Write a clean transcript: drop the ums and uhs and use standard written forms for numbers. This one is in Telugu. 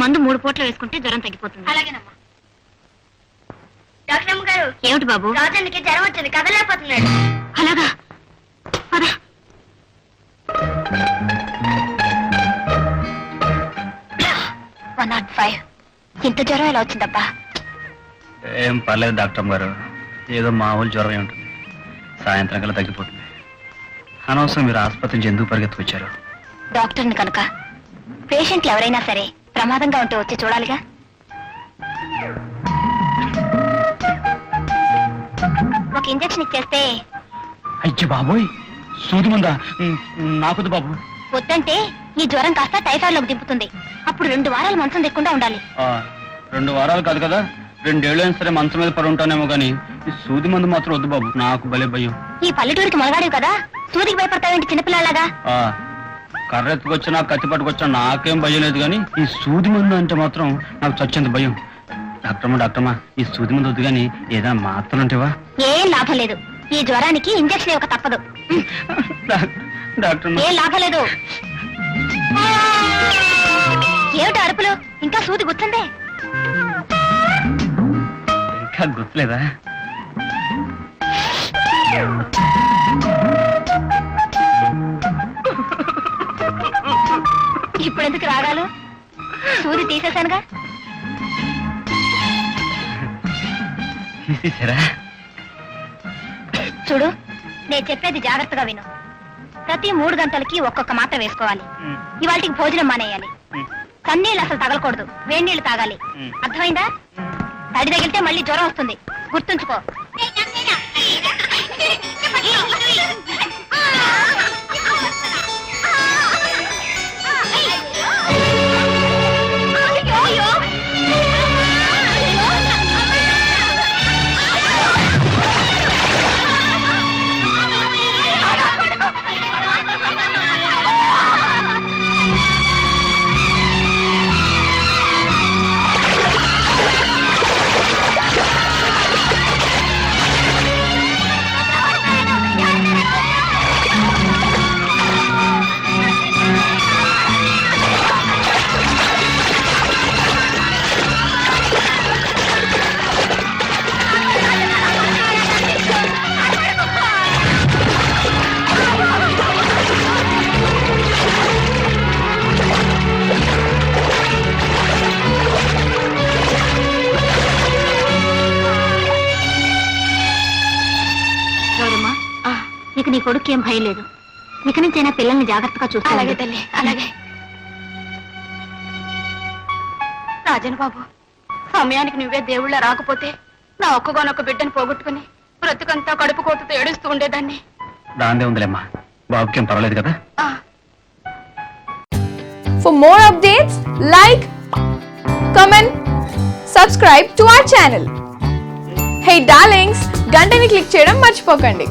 మందు 3 పూటలు వేసుకుంటే జ్వరం తగ్గిపోతుంది. అలాగేనమ్మా. డాక్టర్ అమ్మ గారు. ఏమిటి బాబు? రాజానికి జ్వరం వచ్చింది, కదలేకపోతున్నాడు. అలాగా? పద. ఇంత జ్వరం ఎలా వచ్చిందబ్బా? ఏం పర్లేదు డాక్టర్ గారు, ఏదో మామూలు జ్వరం ఉంటుంది, సాయంత్రం కల్లా తగ్గిపోతుంది. అనవసరం మీరు ఆసుపత్రి నుంచి ఎందుకు పరిగెత్తుకొచ్చారు? డాక్టర్ని కనుక పేషెంట్లు ఎవరైనా సరే ప్రమాదంగా ఉంటే వచ్చి చూడాలిగా. ఒక ఇంజెక్షన్ ఇచ్చేస్తే. అయ్యో బాబోయ్, సూది మందా? నాకొద్దు బాబు. వద్దంటే ఈ జ్వరం కాస్త టైఫాయిడ్ లోకి దింపుతుంది. అప్పుడు 2 వారాలు మంచం దిక్కుండా ఉండాలి. 2 వారాలు కాదు కదా, 2 ఏళ్ళు అయినా సరే మంచం మీద పడి ఉంటానేమో గానీ ఈ సూది మందు మాత్రం వద్దు బాబు, నాకు భలే భయం. ఈ పల్లెటూరికి మొలగాడివి కదా, సూదికి భయపడతావేంటి చిన్నపిల్లలాగా? కర్రెత్తుకొచ్చినా కత్తి పట్టుకొచ్చినా నాకేం భయం లేదు, కానీ ఈ సూది మందు అంటే మాత్రం నాకు చచ్చేంత భయం. డాక్టర్మా ఈ సూది మందు వద్దు కానీ ఏదైనా మాత్రలు ఉంటేవా? ఏం లాభం లేదు, ఈ జ్వరానికి ఇంజెక్షన్ ఇవ్వక తప్పదు. డాక్టర్ ఏం లాభం లేదు. ఏమిటి అరుపులు? ఇంకా సూది గుర్తుందే? ఇంకా గుర్తులేదా? ఇప్పుడెందుకు రాగాలు? సూది తీసేశానుగా. చూడు, నేను చెప్పేది జాగ్రత్తగా విను. ప్రతి 3 గంటలకి ఒక్కొక్క మాత్ర వేసుకోవాలి. ఇవాళకి భోజనం మానేయాలి. సన్నీళ్ళు అసలు తగలకూడదు, వేడి నీళ్లు తాగాలి. అర్థమైందా? తడి తగిలితే మళ్ళీ జ్వరం వస్తుంది, గుర్తుంచుకో. ఇక నీ కొడుకు ఏం భయం లేదు. ఇక నుంచైనా పిల్లల్ని జాగ్రత్తగా చూస్తా. అలాగే తల్లి, అలాగే. రాజన్ బాబు, సమయానికి నువ్వే దేవుళ్ళ రాకపోతే నా ఒక్కగానొక్క బిడ్డను పోగొట్టుకుని బ్రతుకంతా కడుపు కోతతో ఏడుస్తూ ఉండేదాన్ని. దాందే ఉందిలేమ్మా, బాబుకేం పర్వాలేదు కదా. For more updates, like, comment, subscribe to our channel. Hey darlings, గంటని click చేయడం మర్చిపోకండి.